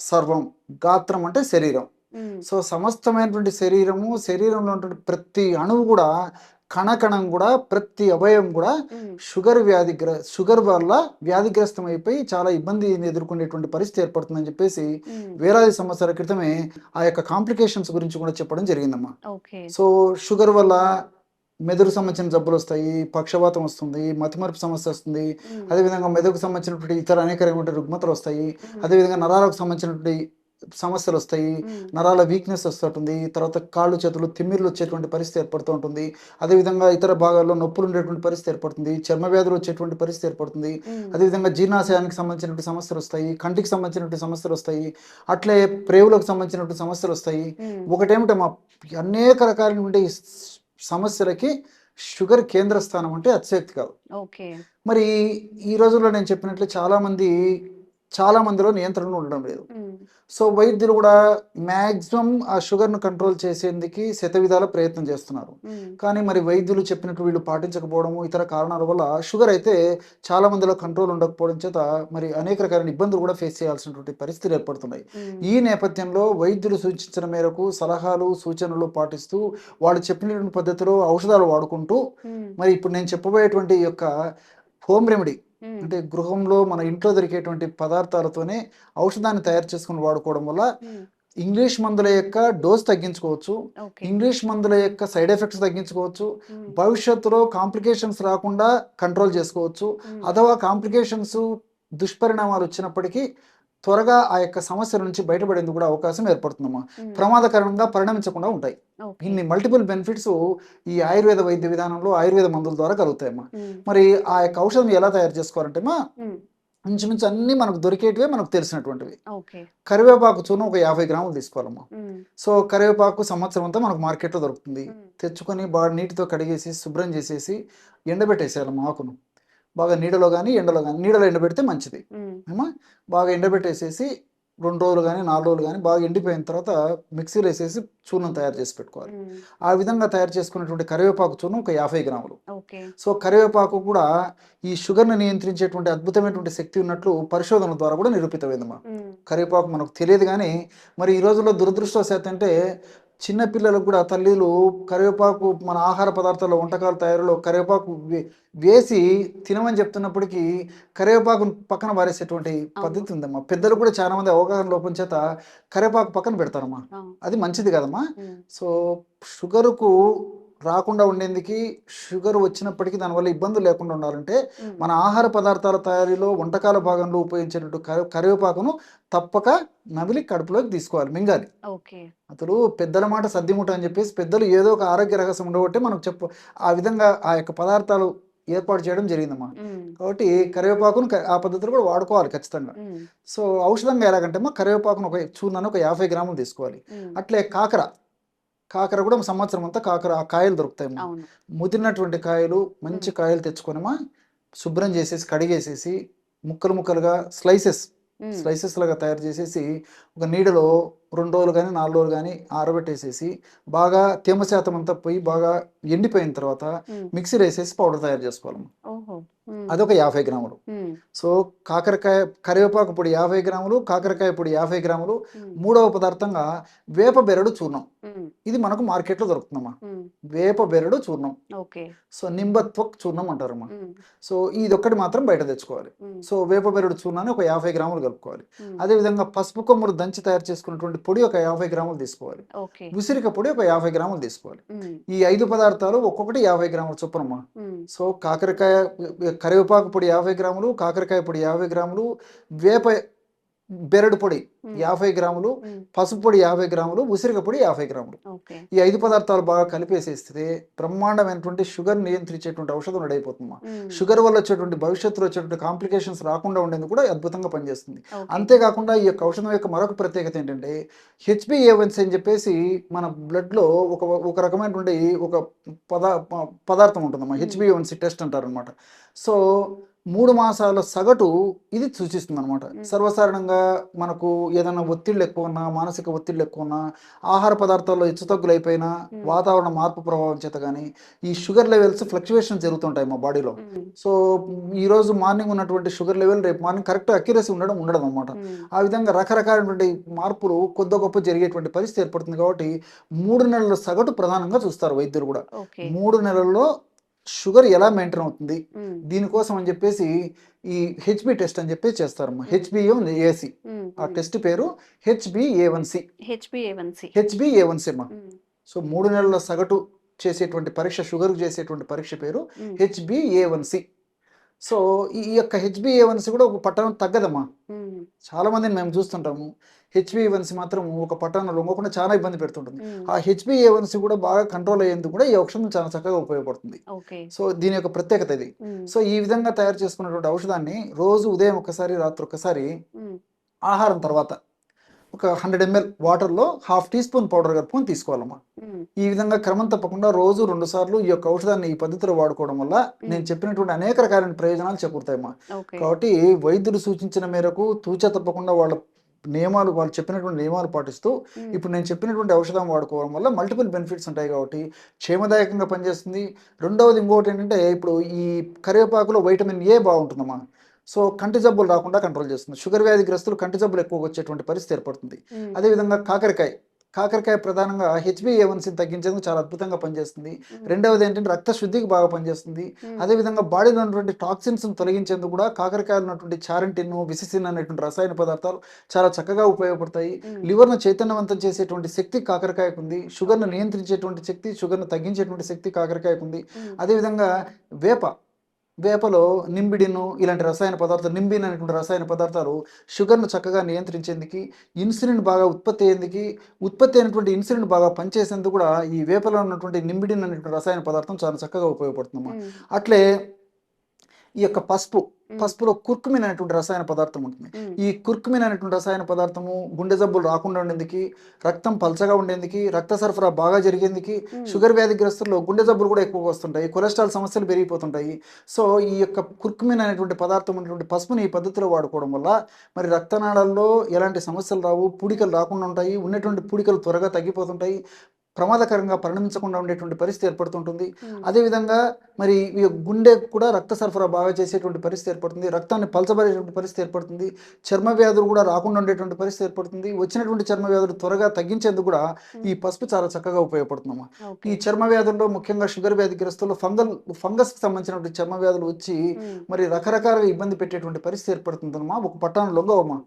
సర్వం గాత్రం అంటే శరీరం. ఉమ్, సో సమస్తమైనటువంటి శరీరంలో ఉన్నటువంటి ప్రతి అణువు కూడా, కణకణం కూడా, ప్రతి అవయవం కూడా ఉమ్, షుగర్ వల్ల వ్యాధిగ్రస్తం అయిపోయి చాలా ఇబ్బందిని ఎదుర్కొనేటువంటి పరిస్థితి ఏర్పడుతుందని చెప్పేసి ఉమ్, వేలాది సంవత్సరాల క్రితమే ఆ యొక్క కాంప్లికేషన్స్ గురించి కూడా చెప్పడం జరిగిందమ్మా. ఓకే. సో షుగర్ వల్ల మెదడుకు సంబంధించిన జబ్బులు వస్తాయి, పక్షవాతం వస్తుంది, మతిమరుపు సమస్య వస్తుంది. ఉమ్, అదేవిధంగా మెదడుకు సంబంధించినటువంటి ఇతర అనేక రకమైన రుగ్మతలు వస్తాయి. అదేవిధంగా నరాలకు సంబంధించినటువంటి సమస్యలు వస్తాయి. ఉమ్, నరాల వీక్నెస్ వస్తుంటుంది. తర్వాత కాళ్ళు చేతులు తిమ్మిర్లు వచ్చేటువంటి పరిస్థితి ఏర్పడుతూ ఉంటుంది. అదేవిధంగా ఇతర భాగాల్లో నొప్పులు ఉండేటువంటి పరిస్థితి ఏర్పడుతుంది. చర్మ వ్యాధులు వచ్చేటువంటి పరిస్థితి ఏర్పడుతుంది. ఉమ్, అదేవిధంగా జీర్ణాశయానికి సంబంధించినటువంటి సమస్యలు వస్తాయి, కంటికి సంబంధించినటువంటి సమస్యలు వస్తాయి, అట్లే ప్రేవులకు సంబంధించినటువంటి సమస్యలు వస్తాయి. ఉమ్, ఒకటేమిటో మా అనేక రకాలైనటువంటి సమస్యలకి షుగర్ కేంద్ర స్థానం అంటే అతిశక్తి కాదు. ఓకే. మరి ఈ రోజుల్లో నేను చెప్పినట్లు చాలా మందిలో నియంత్రణ ఉండడం లేదు. ఉమ్, సో వైద్యులు కూడా మ్యాక్సిమం ఆ షుగర్ను కంట్రోల్ చేసేందుకు శతవిధాల ప్రయత్నం చేస్తున్నారు. ఉమ్, కానీ మరి వైద్యులు చెప్పినట్టు వీళ్ళు పాటించకపోవడము, ఇతర కారణాల వల్ల షుగర్ అయితే చాలా మందిలో కంట్రోల్ ఉండకపోవడం చేత మరి అనేక రకాలైన ఇబ్బందులు కూడా ఫేస్ చేయాల్సినటువంటి పరిస్థితులు ఏర్పడుతున్నాయి. ఉమ్, ఈ నేపథ్యంలో వైద్యులు సూచించిన మేరకు సలహాలు, సూచనలు పాటిస్తూ వాళ్ళు చెప్పినటువంటి పద్ధతిలో ఔషధాలు వాడుకుంటూ ఉమ్, మరి ఇప్పుడు నేను చెప్పబోయేటువంటి ఈ యొక్క హోమ్ రెమెడీ ఉమ్, అంటే గృహంలో మన ఇంట్లో దొరికేటువంటి పదార్థాలతోనే ఔషధాన్ని తయారు చేసుకుని వాడుకోవడం వల్ల ఉమ్, ఇంగ్లీష్ మందుల యొక్క డోస్ తగ్గించుకోవచ్చు, ఓకే. ఇంగ్లీష్ మందుల యొక్క సైడ్ ఎఫెక్ట్స్ తగ్గించుకోవచ్చు, ఉమ్, భవిష్యత్తులో కాంప్లికేషన్స్ రాకుండా కంట్రోల్ చేసుకోవచ్చు. అథవా కాంప్లికేషన్స్ దుష్పరిణామాలు వచ్చినప్పటికీ త్వరగా ఆ యొక్క సమస్య నుంచి బయటపడేందుకు కూడా అవకాశం ఏర్పడుతుందమ్మా. ఉమ్, ప్రమాదకరంగా పరిణమించకుండా ఉంటాయి. ఓకే. ఇన్ని మల్టిపుల్ బెనిఫిట్స్ ఈ ఆయుర్వేద వైద్య విధానంలో ఆయుర్వేద మందుల ద్వారా కలుగుతాయమ్మా. ఉమ్, మరి ఆ యొక్క ఔషధం ఎలా తయారు చేసుకోవాలంటే ఉమ్, ఇంచుమించు అన్నీ మనకు దొరికేటివే, మనకు తెలిసినటువంటివి. ఓకే. కరివేపాకు చూర్ణం ఒక 50 గ్రాములు తీసుకోవాలమ్మా. ఉమ్, సో కరివేపాకు సంవత్సరం అంతా మనకు మార్కెట్లో దొరుకుతుంది. ఉమ్, తెచ్చుకొని బాగా నీటితో కడిగేసి శుభ్రం చేసేసి ఎండబెట్టేసేయాలమ్మా. ఆకును బాగా నీడలో కానీ ఎండలో కానీ, నీడలో ఎండబెడితే మంచిది ఉమ్, ఏమా. బాగా ఎండబెట్టేసేసి 2 రోజులు కానీ 4 రోజులు కానీ బాగా ఎండిపోయిన తర్వాత మిక్సీలో వేసేసి చూర్ణం తయారు చేసి పెట్టుకోవాలి. ఉమ్, ఆ విధంగా తయారు చేసుకున్నటువంటి కరివేపాకు చూర్ణం ఒక 50 గ్రాములు. ఓకే. సో కరివేపాకు కూడా ఈ షుగర్ని నియంత్రించేటువంటి అద్భుతమైనటువంటి శక్తి ఉన్నట్లు పరిశోధనల ద్వారా కూడా నిరూపితమైందమ్మా. ఉమ్, కరివేపాకు మనకు తెలియదు కానీ మరి ఈ రోజుల్లో దురదృష్టవశాత్తు అంటే చిన్నపిల్లలకు కూడా తల్లిలు కరివేపాకు మన ఆహార పదార్థాల్లో, వంటకాల తయారీలో కరివేపాకు వేసి తినమని చెప్తున్నప్పటికీ కరివేపాకు పక్కన వారేసేటువంటి పద్ధతి ఉందమ్మా. పెద్దలు కూడా చాలా మంది అవగాహన లోపం చేత కరివేపాకు పక్కన పెడతారమ్మా. అవును. అది మంచిది కదమ్మా. ఉమ్, సో షుగర్కు రాకుండా ఉండేందుకు, షుగర్ వచ్చినప్పటికీ దానివల్ల ఇబ్బందులు లేకుండా ఉండాలంటే ఉమ్, మన ఆహార పదార్థాల తయారీలో, వంటకాల భాగంలో ఉపయోగించేటట్టు కరివేపాకును తప్పక నమిలి కడుపులోకి తీసుకోవాలి, మింగాలి. ఓకే. అసలు పెద్దల మాట సద్దిముట అని చెప్పేసి పెద్దలు ఏదో ఒక ఆరోగ్య రహస్యం ఉండబట్టే మనకు ఆ విధంగా ఆ యొక్క పదార్థాలు ఏర్పాటు చేయడం జరిగిందమ్మా. ఉమ్, కాబట్టి కరివేపాకును ఆ పద్ధతిలో కూడా వాడుకోవాలి ఖచ్చితంగా. ఉమ్, సో ఔషధంగా ఎలాగంటే చూర్ణాన్ని ఒక 50 గ్రాములు తీసుకోవాలి. ఉమ్, అట్లే కాకర కూడా సంవత్సరం అంతా ఆ కాయలు దొరుకుతాయి. అవును. ముదిరినటువంటి కాయలు, మంచి కాయలు తెచ్చుకొనమా శుభ్రం చేసేసి కడిగేసేసి ముక్కలుగా స్లైసెస్ ఉమ్, లాగా తయారు చేసేసి ఒక నీడలో 2 రోజులు కానీ 4 రోజులు కానీ ఆరబెట్టేసేసి బాగా తేమ శాతం అంతా పోయి బాగా ఎండిపోయిన తర్వాత మిక్సీ వేసేసి పౌడర్ తయారు చేసుకోవాలి. ఓహో. అదొక 50 గ్రాములు. సో కాకరకాయ కరివేపాకు పొడి 50 గ్రాములు, కాకరకాయ పొడి 50 గ్రాములు. మూడవ పదార్థంగా వేప బెరడు చూర్ణం. ఇది మనకు మార్కెట్లో దొరుకుతుందమ్మా. వేప బెరడు చూర్ణం. ఓకే. సో నింబత్వక్ చూర్ణం అంటారమ్మా. సో ఇది ఒక్కటి మాత్రం బయట తెచ్చుకోవాలి. సో వేప బెరడు చూర్ణాన్ని ఒక 50 గ్రాములు కలుపుకోవాలి. అదేవిధంగా పసుపు కొమ్ములు దంచి తయారు చేసుకున్నటువంటి పొడి ఒక 50 గ్రాములు తీసుకోవాలి. ఉసిరిక పొడి ఒక 50 గ్రాములు తీసుకోవాలి. ఈ 5 పదార్థాలు ఒక్కొక్కటి 50 గ్రాముల చొప్పునమ్మా. సో కాకరకాయ కరివేపాకు పొడి 50 గ్రాములు, కాకరకాయ పొడి 50 గ్రాములు, వేప బెరడు పొడి 50 గ్రాములు, పసుపు పొడి 50 గ్రాములు, ఉసిరిక పొడి 50 గ్రాములు. ఈ 5 పదార్థాలు బాగా కలిపేసేస్తే బ్రహ్మాండమైనటువంటి షుగర్ నియంత్రించేటువంటి ఔషధం రెడీ అయిపోతుందమ్మా. షుగర్ వల్ల వచ్చేటువంటి భవిష్యత్తులో వచ్చేటువంటి కాంప్లికేషన్స్ రాకుండా ఉండేందుకు కూడా అద్భుతంగా పనిచేస్తుంది. అంతేకాకుండా ఈ యొక్క ఔషధం యొక్క మరొక ప్రత్యేకత ఏంటంటే HbA1c అని చెప్పేసి మన బ్లడ్లో ఒక రకమైనటువంటి ఒక పదార్థం ఉంటుందమ్మా. HbA1c టెస్ట్ అంటారు అనమాట. సో 3 మాసాల సగటు ఇది సూచిస్తుంది అనమాట. సర్వసాధారణంగా మనకు ఏదైనా ఒత్తిళ్ళు ఎక్కువ ఉన్నా, మానసిక ఒత్తిళ్ళు ఎక్కువ ఉన్నా, ఆహార పదార్థాల్లో హెచ్చుతగ్గులు అయిపోయినా, వాతావరణ మార్పు ప్రభావం చేత కానీ ఈ షుగర్ లెవెల్స్ ఫ్లక్చువేషన్ జరుగుతుంటాయి మా బాడీలో. సో ఈరోజు మార్నింగ్ ఉన్నటువంటి షుగర్ లెవెల్ రేపు మార్నింగ్ కరెక్ట్ అక్యురసీ ఉండడం అనమాట. ఆ విధంగా రకరకాలైనటువంటి మార్పులు కొద్ది గొప్ప జరిగేటువంటి పరిస్థితి ఏర్పడుతుంది. కాబట్టి 3 నెలల సగటు ప్రధానంగా చూస్తారు వైద్యులు కూడా. 3 నెలల్లో షుగర్ ఎలా మెయింటైన్ అవుతుంది దీనికోసం అని చెప్పేసి ఈ హెచ్బి టెస్ట్ అని చెప్పేసి చేస్తారమ్మా. HbA1c ఆ టెస్ట్ పేరు HbA1c అమ్మా. సో 3 నెలల సగటు చేసేటువంటి పరీక్ష, షుగర్ చేసేటువంటి పరీక్ష పేరు HbA1c. సో ఈ యొక్క HbA1c కూడా ఒక పట్టణం తగ్గదమ్మా. చాలా మందిని మేము చూస్తుంటాము. HbA1c మాత్రం ఒక పట్టణంలో లొంగకుండా చాలా ఇబ్బంది పెడుతుంటుంది. ఆ HbA1c కూడా బాగా కంట్రోల్ అయ్యేందుకు కూడా ఈ ఔషధం చాలా చక్కగా ఉపయోగపడుతుంది. సో దీని యొక్క ప్రత్యేకత ఇది. సో ఈ విధంగా తయారు చేసుకున్నటువంటి ఔషధాన్ని రోజు ఉదయం ఒకసారి, రాత్రి ఒకసారి, ఆహారం తర్వాత ఒక 100 ml వాటర్లో 1/2 teaspoon పౌడర్ కలుపుకొని తీసుకోవాలమ్మా. ఈ విధంగా క్రమం తప్పకుండా రోజు 2 సార్లు ఈ యొక్క ఔషధాన్ని ఈ పద్ధతిలో వాడుకోవడం వల్ల నేను చెప్పినటువంటి అనేక రకాలైన ప్రయోజనాలు చేకూరుతాయమ్మా. కాబట్టి వైద్యులు సూచించిన మేరకు తూచా తప్పకుండా వాళ్ళు చెప్పినటువంటి నియమాలు పాటిస్తూ ఇప్పుడు నేను చెప్పినటువంటి ఔషధం వాడుకోవడం వల్ల మల్టిపుల్ బెనిఫిట్స్ ఉంటాయి. కాబట్టి క్షేమదాయకంగా పనిచేస్తుంది. రెండవది ఇంకోటి ఏంటంటే ఇప్పుడు ఈ కరివేపాకులో వైటమిన్ A బాగుంటుందమ్మా. సో కంటి జబ్బులు రాకుండా కంట్రోల్ చేస్తుంది. షుగర్ వ్యాధిగ్రస్తులు కంటి జబ్బులు ఎక్కువగా వచ్చేటువంటి పరిస్థితి ఏర్పడుతుంది. అదేవిధంగా కాకరకాయ ప్రధానంగా HbA1c తగ్గించేందుకు చాలా అద్భుతంగా పనిచేస్తుంది. రెండవది ఏంటంటే రక్త శుద్ధికి బాగా పనిచేస్తుంది. అదేవిధంగా బాడీలో ఉన్నటువంటి టాక్సిన్స్ తొలగించేందుకు కూడా కాకరకాయలు ఉన్నటువంటి చారంటిన్, విసిసిన్ అనేటువంటి రసాయన పదార్థాలు చాలా చక్కగా ఉపయోగపడతాయి. లివర్ను చైతన్యవంతం చేసేటువంటి శక్తి కాకరకాయకు ఉంది. షుగర్ను నియంత్రించేటువంటి శక్తి, షుగర్ను తగ్గించేటువంటి శక్తి కాకరకాయకు ఉంది. అదేవిధంగా వేపలో నింబిడిను ఇలాంటి రసాయన పదార్థాలు, నింబిన్ అనేటువంటి రసాయన పదార్థాలు షుగర్ను చక్కగా నియంత్రించేందుకు, ఇన్సులిన్ బాగా ఉత్పత్తి అయినటువంటి ఇన్సులిన్ బాగా పనిచేసేందుకు కూడా ఈ వేపలో ఉన్నటువంటి నింబిడిన్ అనేటువంటి రసాయన పదార్థం చాలా చక్కగా ఉపయోగపడుతుందమ్మా. అట్లే ఈ యొక్క పసుపులో కుర్కుమిన్ అనేటువంటి రసాయన పదార్థం ఉంటుంది. ఈ కుర్కుమిన్ అనేటువంటి రసాయన పదార్థము గుండె జబ్బులు రాకుండా ఉండేందుకు, రక్తం పల్చగా ఉండేందుకు, రక్త సరఫరా బాగా జరిగేందుకు, షుగర్ వ్యాధిగ్రస్తుల్లో గుండె జబ్బులు కూడా ఎక్కువగా వస్తుంటాయి, కొలెస్ట్రాల్ సమస్యలు పెరిగిపోతుంటాయి. సో ఈ యొక్క కుర్కుమిన్ అనేటువంటి పదార్థం అనేటువంటి పసుపుని ఈ పద్ధతిలో వాడుకోవడం వల్ల మరి రక్తనాళాల్లో ఎలాంటి సమస్యలు రావు, పూడికలు రాకుండా ఉంటాయి, ఉన్నటువంటి పూడికలు త్వరగా తగ్గిపోతుంటాయి, ప్రమాదకరంగా పరిణమించకుండా ఉండేటువంటి పరిస్థితి ఏర్పడుతుంటుంది. అదేవిధంగా మరి ఈ గుండె కూడా రక్త సరఫరా బాగా చేసేటువంటి పరిస్థితి ఏర్పడుతుంది, రక్తాన్ని పలచబడేటువంటి పరిస్థితి ఏర్పడుతుంది, చర్మ వ్యాధులు కూడా రాకుండా ఉండేటువంటి పరిస్థితి ఏర్పడుతుంది. వచ్చినటువంటి చర్మ వ్యాధులు త్వరగా తగ్గించేందుకు కూడా ఈ పసుపు చాలా చక్కగా ఉపయోగపడుతుందమ్మా. ఈ చర్మ వ్యాధుల్లో ముఖ్యంగా షుగర్ వ్యాధిగ్రస్తులు ఫంగస్కి సంబంధించినటువంటి చర్మ వ్యాధులు వచ్చి మరి రకరకాలుగా ఇబ్బంది పెట్టేటువంటి పరిస్థితి ఏర్పడుతుందమ్మా. ఒక పట్టాను లొంగవమ్మా.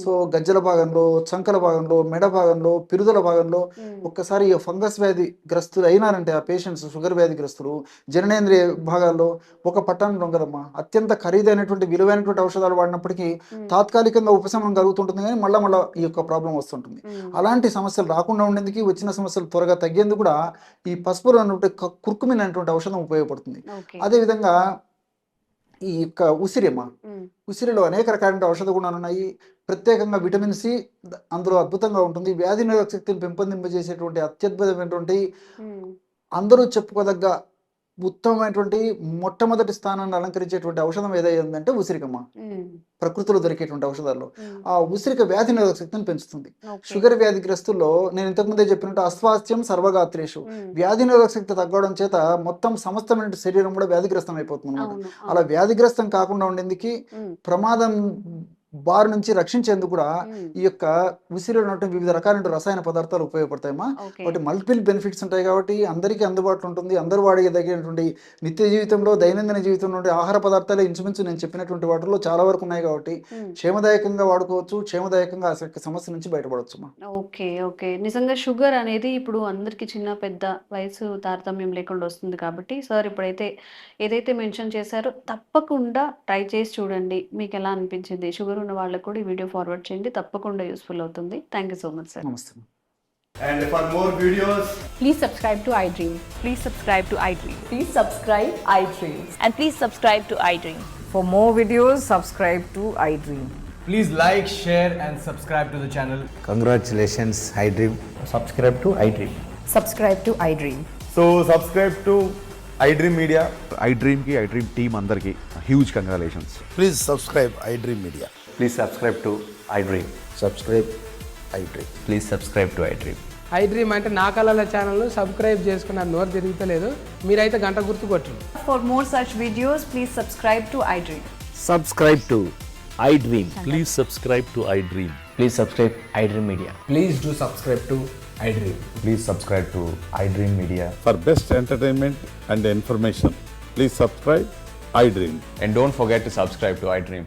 సో గజ్జల భాగంలో, చంకల భాగంలో, మెడ భాగంలో, పిరుదల భాగంలో ఒక్కసారి ఈ ఫంగస్ వ్యాధి గ్రస్తులు అయినారంటే ఆ పేషెంట్స్, షుగర్ వ్యాధిగ్రస్తులు, జననేంద్రియ భాగాల్లో ఒక పట్టాను లొంగదమ్మా. అత్యంత ఖరీదైనటువంటి విలువైనటువంటి ఔషధాలు వాడినప్పటికీ తాత్కాలికంగా ఉపశమనం కలుగుతుంటుంది, కానీ మళ్ళా ఈ యొక్క ప్రాబ్లం వస్తుంటుంది. అలాంటి సమస్యలు రాకుండా ఉండేందుకు, వచ్చిన సమస్యలు త్వరగా తగ్గేందుకు కూడా ఈ పసుపులో ఉన్నటువంటి కుర్కుమిన్ అనేటువంటి ఔషధం ఉపయోగపడుతుంది. అదేవిధంగా ఈ యొక్క ఉసిరిలో అనేక రకాలైన ఔషధ గుణాలు ఉన్నాయి. ప్రత్యేకంగా విటమిన్ సి అందులో అద్భుతంగా ఉంటుంది. వ్యాధి నిరోధక శక్తిని పెంపొందింపజేసేటువంటి అత్యద్భుతమైనటువంటి, అందరూ చెప్పుకోదగ్గ ఉత్తమమైనటువంటి మొట్టమొదటి స్థానాన్ని అలంకరించేటువంటి ఔషధం ఏదైందంటే ఉసిరికమ్మ. ప్రకృతిలో దొరికేటువంటి ఔషధాల్లో ఆ ఉసిరిక వ్యాధి నిరోధక శక్తిని పెంచుతుంది. షుగర్ వ్యాధిగ్రస్తుల్లో నేను ఇంతకుముందే చెప్పినట్టు అస్వాస్థ్యం సర్వగాత్రేషు, వ్యాధి నిరోధక శక్తి తగ్గడం చేత మొత్తం సమస్తమైన శరీరం కూడా వ్యాధిగ్రస్తం అయిపోతుంది అన్నమాట. అలా వ్యాధిగ్రస్తం కాకుండా ఉండేందుకు ప్రమాదం బారి నుంచి రక్షించేందుకు కూడా ఈ యొక్క ఉసిరిలో ఉన్నటువంటి వివిధ రకాల రసాయన పదార్థాలు ఉపయోగపడతాయమ్మా. కాబట్టి మల్టిపుల్ బెనిఫిట్స్ ఉంటాయి కాబట్టి అందరికీ అందుబాటులో ఉంటుంది. అందరూ వాడేదగినటువంటి నిత్య జీవితంలో దైనందిన జీవితంలో ఉండే ఆహార పదార్థాలే ఇంచుమించు నేను చెప్పినటువంటి వాటిలో చాలా వరకు ఉన్నాయి కాబట్టి క్షేమదాయకంగా వాడుకోవచ్చు, క్షేమదాయకంగా ఆ సమస్య నుంచి బయటపడవచ్చు. ఓకే ఓకే నిజంగా షుగర్ అనేది ఇప్పుడు అందరికి చిన్న పెద్ద వయసు తారతమ్యం లేకుండా వస్తుంది కాబట్టి సార్ ఇప్పుడైతే ఏదైతే మెన్షన్ చేశారో తప్పకుండా ట్రై చేసి చూడండి. మీకు ఎలా అనిపించింది? షుగర్ ఉన్న వాళ్ళకు కూడా ఈ వీడియో ఫార్వర్డ్ చేయండి, తప్పకుండా యూస్ఫుల్ అవుతుంది. Thank you so much sir. నమస్తే. And for more videos, Please subscribe to iDream. Please subscribe to iDream. Please subscribe iDream. And please subscribe to iDream. For more videos, subscribe to iDream. please like, share and subscribe to the channel. Congratulations, iDream. Subscribe to iDream. Subscribe to iDream. So subscribe to iDream Media. iDream की iDream team अंदर की huge congratulations. Please subscribe iDream Media. Please subscribe to iDream. Subscribe iDream. Please subscribe to iDream. iDream అంటే నా కళల channel subscribe చేసుకున్న నోరు తిరుగుతలేదు, మీరైతే గంట గుర్తు కొట్టండి. For more such videos, please subscribe to iDream. Subscribe to iDream. Please subscribe to iDream. Please subscribe iDream Media. Please do subscribe to iDream. Please subscribe to iDream Media. For best entertainment and information, please subscribe iDream. And don't forget to subscribe to iDream.